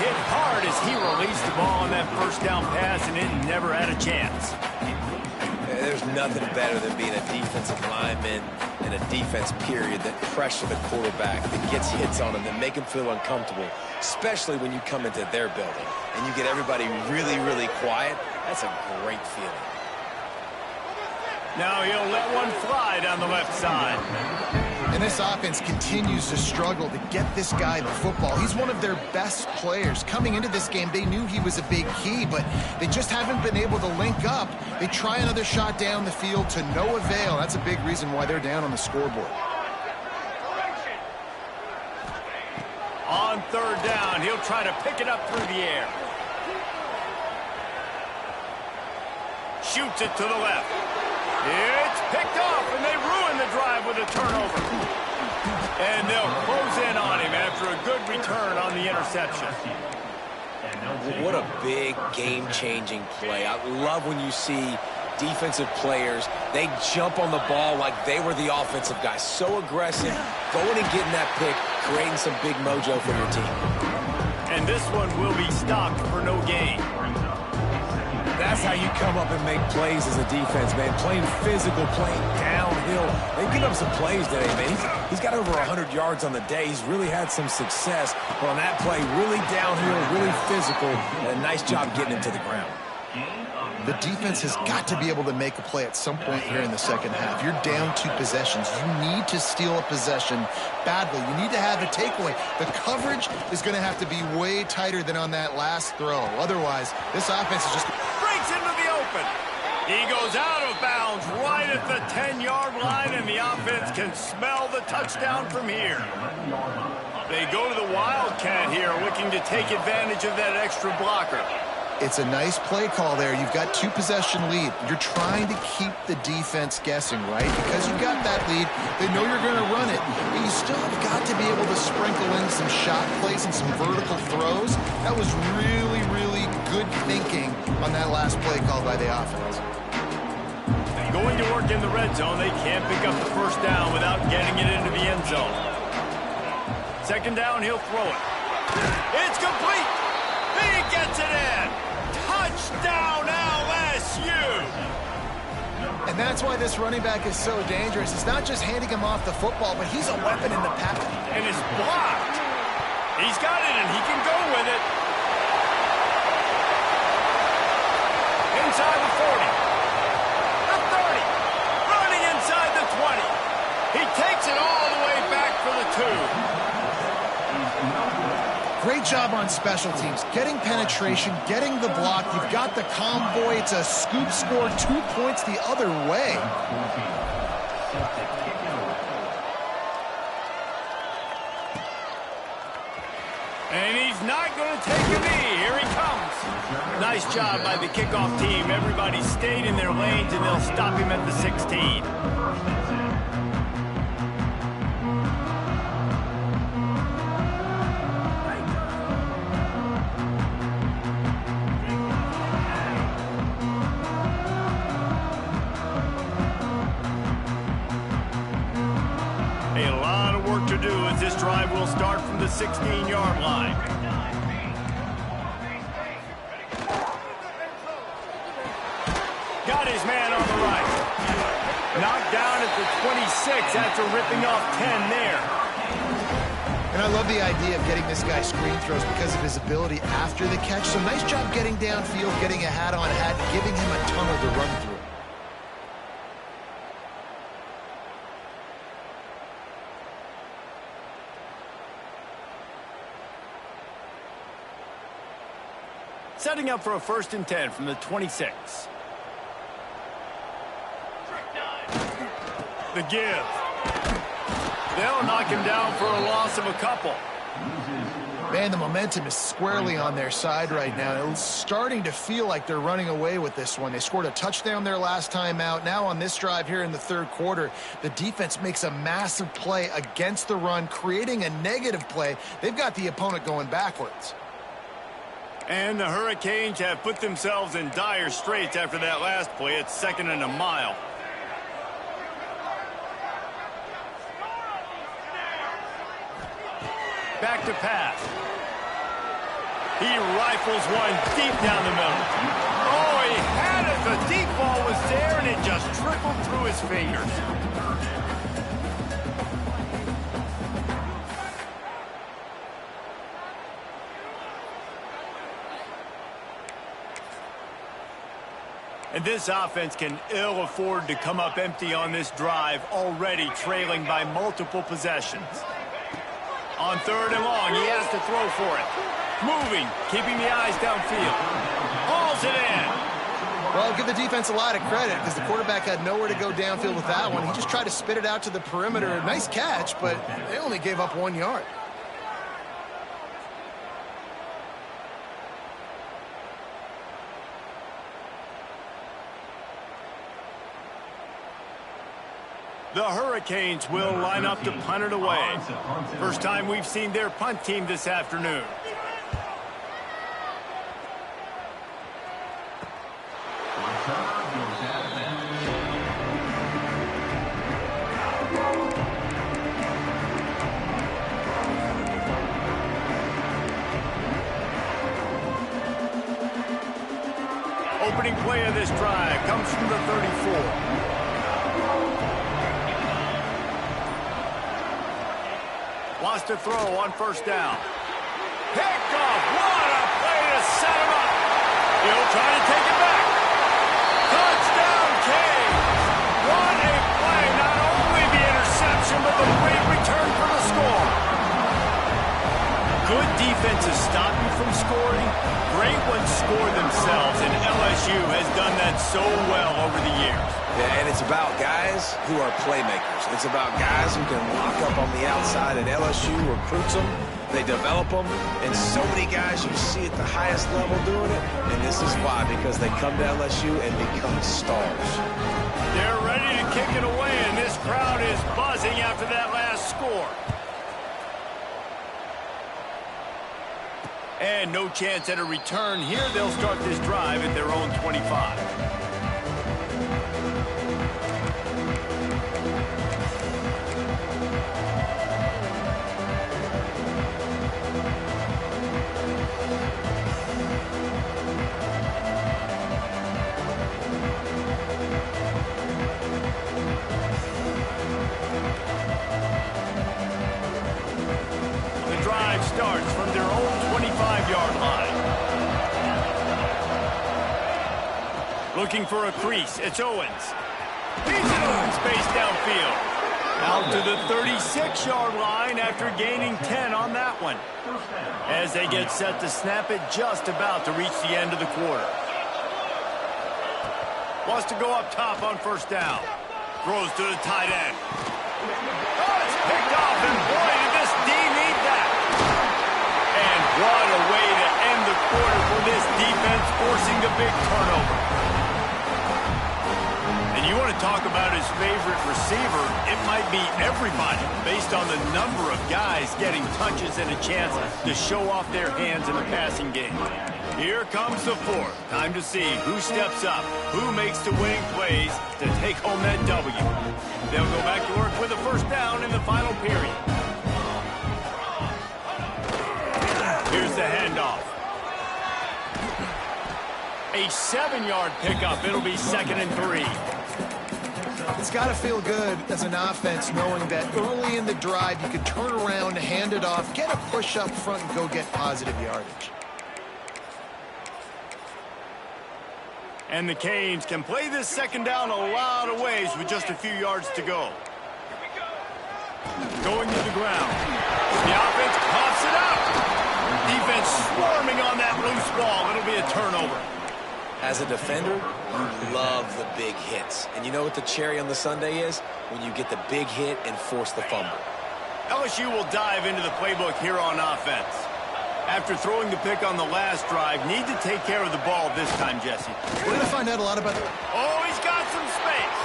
Hit hard as he released the ball on that first down pass, and it never had a chance. There's nothing better than being a defensive lineman and a defense period that pressure the quarterback, that gets hits on him, that make him feel uncomfortable, especially when you come into their building and you get everybody really, really quiet. That's a great feeling. Now he'll let one fly down the left side. And this offense continues to struggle to get this guy the football. He's one of their best players. Coming into this game, they knew he was a big key, but they just haven't been able to link up. They try another shot down the field to no avail. That's a big reason why they're down on the scoreboard. On third down, he'll try to pick it up through the air. Shoots it to the left. It's picked off, and they ruin the drive with a turnover. And they'll close in on him after a good return on the interception. What a big game-changing play. I love when you see defensive players, they jump on the ball like they were the offensive guys. So aggressive, going and getting that pick, creating some big mojo for your team. And this one will be stopped for no gain. That's how you come up and make plays as a defense, man. Playing physical, playing downhill. They give up some plays today, man. He's got over 100 yards on the day. He's really had some success. But on that play, really downhill, really physical, and a nice job getting him to the ground. The defense has got to be able to make a play at some point here in the second half. You're down 2 possessions. You need to steal a possession badly. You need to have a takeaway. The coverage is going to have to be way tighter than on that last throw. Otherwise, this offense is just... Breaks into the open. He goes out of bounds right at the 10-yard line, and the offense can smell the touchdown from here. They go to the Wildcat here, looking to take advantage of that extra blocker. It's a nice play call there. You've got 2-possession lead. You're trying to keep the defense guessing, right? Because you've got that lead, they know you're going to run it. But you still have got to be able to sprinkle in some shot plays and some vertical throws. That was really, really good thinking on that last play call by the offense. Going to work in the red zone, they can't pick up the first down without getting it into the end zone. Second down, he'll throw it. It's complete. He gets it in. Touchdown, LSU. And that's why this running back is so dangerous. It's not just handing him off the football, but he's a weapon in the pack. And it's blocked. He's got it, and he can go with it. Inside the 40. The 30. Running inside the 20. He takes it all the way back for the 2. Great job on special teams, getting penetration, getting the block. You've got the convoy. It's a scoop score, 2 points the other way. And he's not going to take a knee. Here he comes. Nice job by the kickoff team. Everybody stayed in their lanes, and they'll stop him at the 16. This drive will start from the 16-yard line. Got his man on the right. Knocked down at the 26 after ripping off 10 there. And I love the idea of getting this guy screen throws because of his ability after the catch. So nice job getting downfield, getting a hat-on hat, and giving him a tunnel to run through. Setting up for a 1st and 10 from the 26. The give. They'll knock him down for a loss of a couple. Man, the momentum is squarely on their side right now. It's starting to feel like they're running away with this one. They scored a touchdown their last time out. Now on this drive here in the 3rd quarter, the defense makes a massive play against the run, creating a negative play. They've got the opponent going backwards. And the Hurricanes have put themselves in dire straits after that last play. It's 2nd and a mile. Back to pass. He rifles one deep down the middle. Oh, he had it. The deep ball was there, and it just trickled through his fingers. And this offense can ill afford to come up empty on this drive, already trailing by multiple possessions. On 3rd and long, he has to throw for it. Moving, keeping the eyes downfield. Hauls it in. Well, give the defense a lot of credit because the quarterback had nowhere to go downfield with that one. He just tried to spit it out to the perimeter. Nice catch, but they only gave up 1 yard. The Hurricanes will line up to punt it away. First time we've seen their punt team this afternoon. Opening play of this drive comes from the 34. Wants to throw on 1st down. Picked off. What a play to set him up. He'll try to take it back. Touchdown, Canes. What a play. Not only the interception, but the great return for the score. Good defenses stop you from scoring. Great ones score themselves, and LSU has done that so well over the years. Yeah, and it's about guys who are playmakers. It's about guys who can lock up on the outside, and LSU recruits them. They develop them, and so many guys you see at the highest level doing it, and this is why, because they come to LSU and become stars. They're ready to kick it away, and this crowd is buzzing after that last score. And no chance at a return here. They'll start this drive at their own 25. Starts from their own 25-yard line. Looking for a crease. It's Owens. He's in open space downfield. Out to the 36-yard line after gaining 10 on that one. As they get set to snap it, just about to reach the end of the quarter. Wants to go up top on 1st down. Throws to the tight end. Oh, it's picked off, and boy, did this D need that. And what a way to end the quarter for this defense, forcing the big turnover. And you want to talk about his favorite receiver, it might be everybody, based on the number of guys getting touches and a chance to show off their hands in the passing game. Here comes the 4th. Time to see who steps up, who makes the winning plays to take home that W. They'll go back to work with a 1st down in the final period. Here's the handoff. A 7-yard pickup. It'll be 2nd and 3. It's got to feel good as an offense knowing that early in the drive you can turn around, hand it off, get a push up front, and go get positive yardage. And the Canes can play this 2nd down a lot of ways with just a few yards to go. Going to the ground. The offense pops it up. defense swarming on that loose ball. It'll be a turnover. As a defender, you love the big hits. And you know what the cherry on the sundae is? When you get the big hit and force the fumble. LSU will dive into the playbook here on offense. After throwing the pick on the last drive, need to take care of the ball this time, Jesse. We're going to find out a lot about... Oh, he's got some space.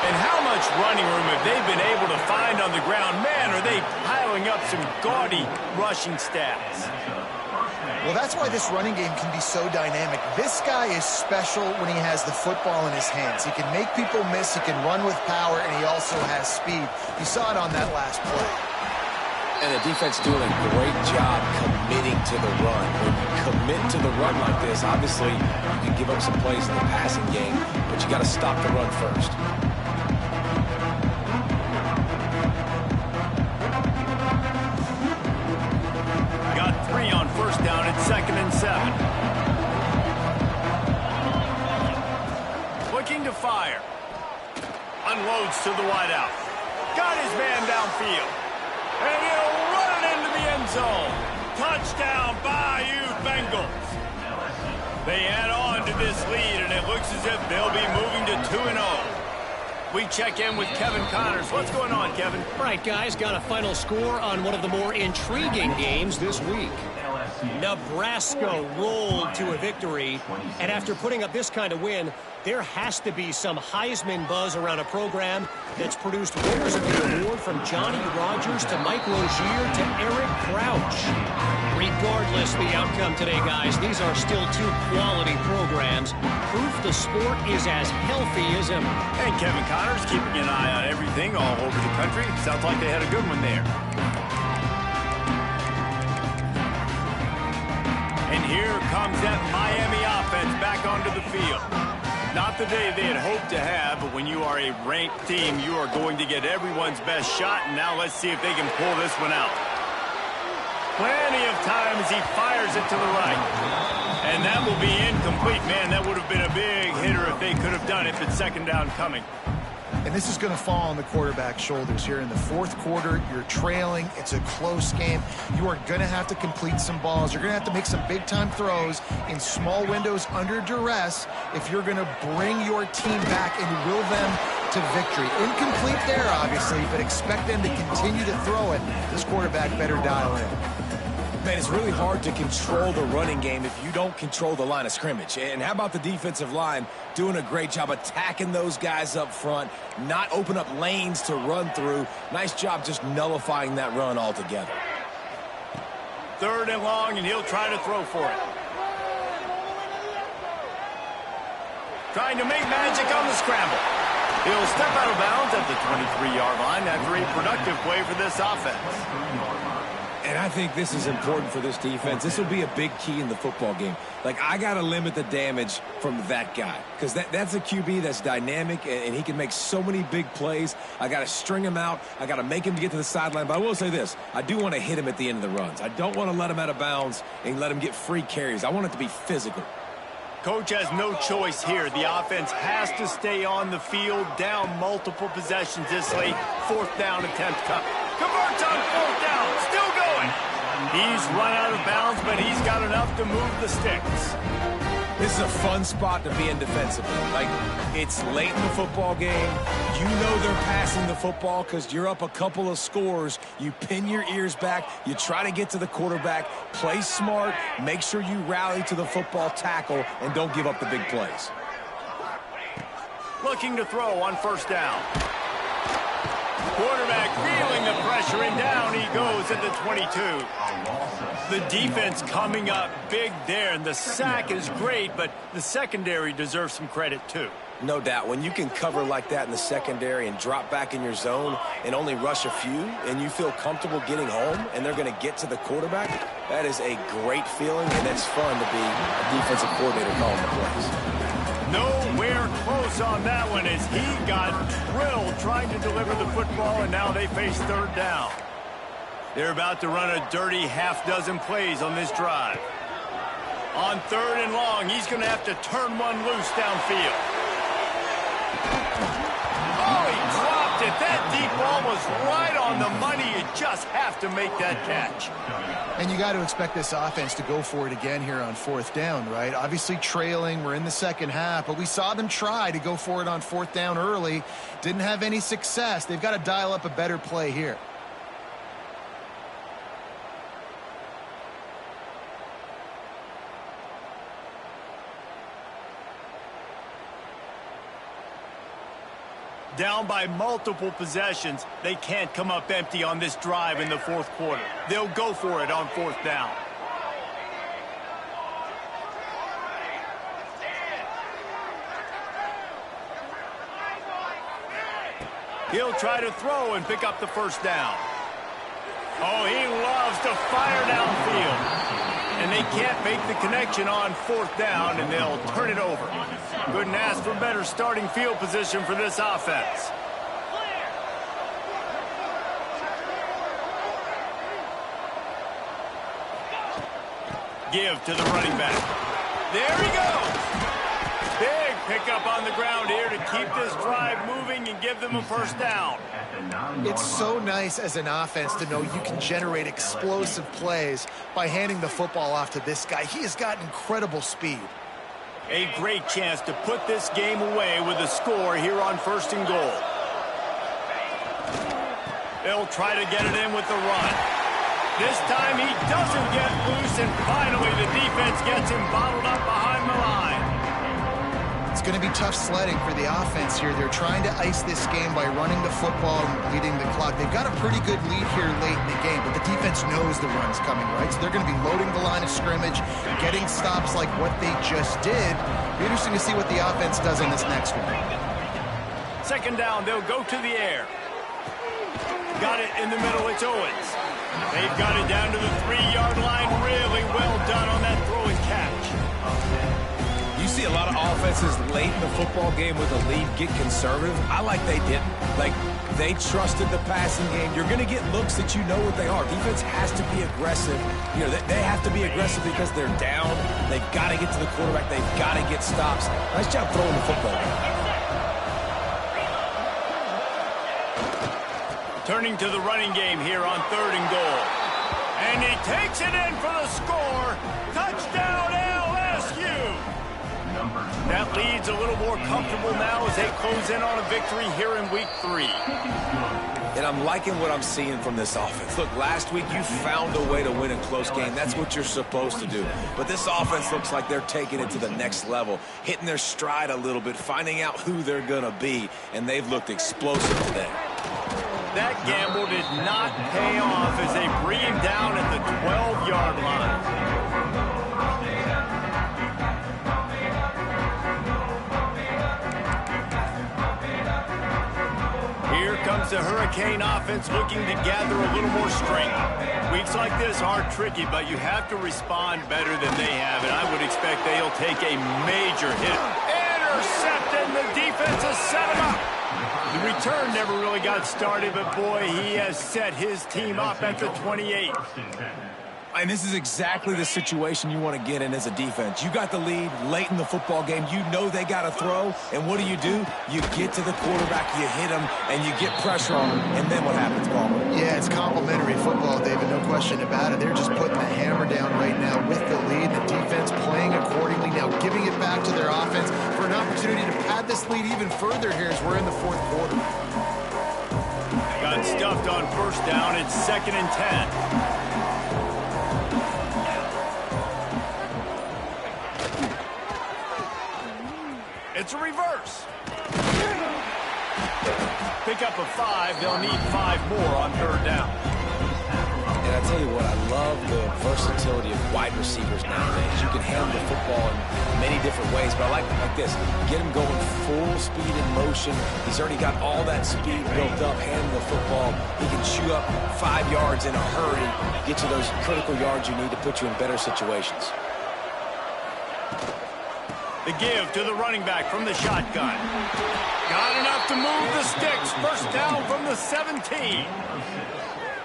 And how much running room have they been able to find on the ground? Man, are they piling up some gaudy rushing stats. Well, that's why this running game can be so dynamic. This guy is special when he has the football in his hands. He can make people miss, he can run with power, and he also has speed. You saw it on that last play. And the defense doing a great job committing to the run. When you commit to the run like this, obviously you can give up some plays in the passing game, but you got to stop the run first. Got 3 on first down at 2nd and 7. Looking to fire. Unloads to the wideout. Got his man downfield. And he'll run it into the end zone. Touchdown, Bayou Bengals. They add on to this lead, and it looks as if they'll be moving to 2-0. We check in with Kevin Connors. What's going on, Kevin? All right, guys, got a final score on one of the more intriguing games this week. Nebraska rolled to a victory, and after putting up this kind of win, there has to be some Heisman buzz around a program that's produced winners of the award from Johnny Rodgers to Mike Rozier to Eric Crouch. Regardless the outcome today, guys, these are still 2 quality programs. Proof the sport is as healthy as ever. And Kevin Connors keeping an eye on everything all over the country. Sounds like they had a good one there. And here comes that Miami offense back onto the field. Not the day they had hoped to have, but when you are a ranked team, you are going to get everyone's best shot, and now let's see if they can pull this one out. Plenty of times he fires it to the right. And that will be incomplete. Man, that would have been a big hitter if they could have done it, but 2nd down coming. And this is going to fall on the quarterback's shoulders here in the 4th quarter. You're trailing. It's a close game. You are going to have to complete some balls. You're going to have to make some big-time throws in small windows under duress if you're going to bring your team back and will them to victory. Incomplete there, obviously, but expect them to continue to throw it. This quarterback better dial in. Man, it's really hard to control the running game if you don't control the line of scrimmage. And how about the defensive line doing a great job attacking those guys up front, not open up lanes to run through. Nice job just nullifying that run altogether. 3rd and long, and he'll try to throw for it. Trying to make magic on the scramble. He'll step out of bounds at the 23-yard line after a productive play for this offense. And I think this is important for this defense. This will be a big key in the football game. Like, I got to limit the damage from that guy because that's a QB that's dynamic, and he can make so many big plays. I got to string him out. I got to make him get to the sideline. But I will say this. I do want to hit him at the end of the runs. I don't want to let him out of bounds and let him get free carries. I want it to be physical. Coach has no choice here. The offense has to stay on the field, down multiple possessions this late. 4th down attempt coming. Converts on 4th down. Still going. He's run out of bounds, but he's got enough to move the sticks. This is a fun spot to be in defensively. Like, it's late in the football game. You know they're passing the football because you're up a couple of scores. You pin your ears back. You try to get to the quarterback. Play smart. Make sure you rally to the football tackle and don't give up the big plays. Looking to throw on 1st down. Quarterback feeling the pressure, and down he goes at the 22. The defense coming up big there, and the sack is great, but the secondary deserves some credit too. No doubt. When you can cover like that in the secondary and drop back in your zone and only rush a few, and you feel comfortable getting home, and they're going to get to the quarterback, that is a great feeling, and it's fun to be a defensive coordinator calling the plays. Nowhere close on that one as he got drilled trying to deliver the football, and now they face 3rd down. They're about to run a dirty half-dozen plays on this drive. On 3rd and long, he's going to have to turn one loose downfield. Oh, he dropped it If that deep ball was right on the money, you just have to make that catch. And you got to expect this offense to go for it again here on fourth down, right? Obviously trailing, we're in the second half, but we saw them try to go for it on fourth down early. Didn't have any success. They've got to dial up a better play here. Down by multiple possessions, they can't come up empty on this drive in the fourth quarter. They'll go for it on fourth down. He'll try to throw and pick up the first down. Oh, he loves to fire downfield. And they can't make the connection on fourth down, and they'll turn it over. Couldn't ask for better starting field position for this offense. Give to the running back. There he goes. Big pickup on the ground here to keep this drive moving and give them a first down. It's so nice as an offense to know you can generate explosive plays by handing the football off to this guy. He has got incredible speed. A great chance to put this game away with a score here on first and goal. They'll try to get it in with the run. This time he doesn't get loose, and finally the defense gets him bottled up behind the line. It's going to be tough sledding for the offense here. They're trying to ice this game by running the football and leading the clock. They've got a pretty good lead here late in the game, but the defense knows the run's coming, right? So they're going to be loading the line of scrimmage, getting stops like what they just did. Be interesting to see what the offense does on this next one. Second down, they'll go to the air. Got it in the middle, it's Owens. They've got it down to the 3-yard line. Really well done on that throw and catch. You see a lot of offenses late in the football game with a lead get conservative. I like they didn't. Like, they trusted the passing game. You're going to get looks that you know what they are. Defense has to be aggressive. You know, they have to be aggressive because they're down. They've got to get to the quarterback. They've got to get stops. Nice job throwing the football. Turning to the running game here on third and goal. And he takes it in for the score. Touchdown, LSU. That lead's a little more comfortable now as they close in on a victory here in week 3. And I'm liking what I'm seeing from this offense. Look, last week you found a way to win a close game. That's what you're supposed to do. But this offense looks like they're taking it to the next level, hitting their stride a little bit, finding out who they're going to be, and they've looked explosive today. That gamble did not pay off as they bring him down at the 12-yard line. Here comes the Hurricane offense looking to gather a little more strength. Weeks like this are tricky, but you have to respond better than they have, and I would expect they'll take a major hit. Intercepted, and the defense has set him up. The return never really got started, but boy, he has set his team up at the 28. And this is exactly the situation you want to get in as a defense. You got the lead late in the football game. You know they got to throw. And what do? You get to the quarterback, you hit him, and you get pressure on him. And then what happens, Palmer? Yeah, it's complimentary football, David. No question about it. They're just putting the hammer down right now with the lead. The defense playing accordingly, now giving it back to their offense for an opportunity to pad this lead even further here as we're in the fourth quarter. Got stuffed on first down. It's 2nd and 10. It's a reverse. Pick up a 5. They'll need 5 more on third down. And I tell you what, I love the versatility of wide receivers nowadays. You can handle the football in many different ways, but I like this. Get him going full speed in motion. He's already got all that speed built up, handling the football. He can chew up 5 yards in a hurry, get you those critical yards you need to put you in better situations. The give to the running back from the shotgun. Got enough to move the sticks. First down from the 17.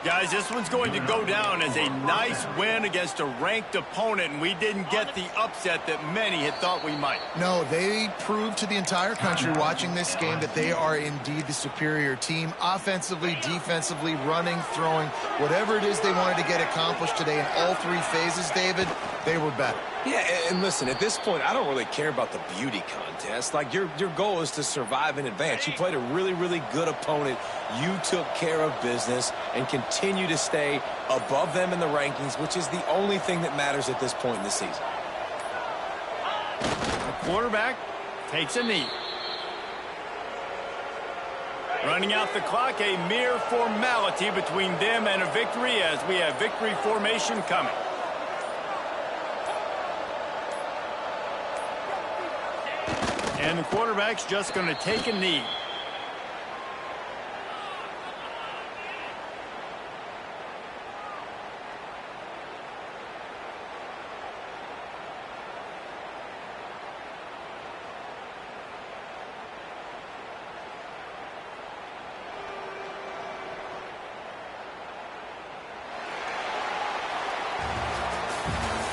Guys, this one's going to go down as a nice win against a ranked opponent, and we didn't get the upset that many had thought we might. No, they proved to the entire country watching this game that they are indeed the superior team. Offensively, defensively, running, throwing, whatever it is they wanted to get accomplished today in all three phases, David, they were better. Yeah, and listen, at this point, I don't really care about the beauty contest. Like, your goal is to survive and advance. You played a really, really good opponent. You took care of business and continue to stay above them in the rankings, which is the only thing that matters at this point in the season. The quarterback takes a knee. Running out the clock, a mere formality between them and a victory as we have victory formation coming. And the quarterback's just going to take a knee.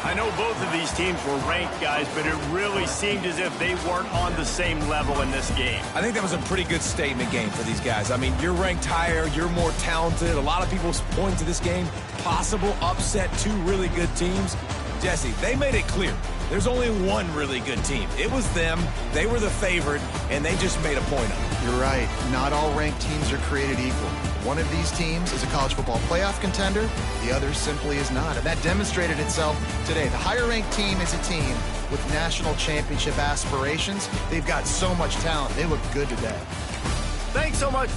I know both of these teams were ranked, guys, but it really seemed as if they weren't on the same level in this game. I think that was a pretty good statement game for these guys. I mean, you're ranked higher, you're more talented. A lot of people point to this game, possible upset, two really good teams. Jesse, they made it clear. There's only one really good team. It was them. They were the favorite, and they just made a point of it. You're right. Not all ranked teams are created equal. One of these teams is a college football playoff contender. The other simply is not. And that demonstrated itself today. The higher-ranked team is a team with national championship aspirations. They've got so much talent. They look good today. Thanks so much.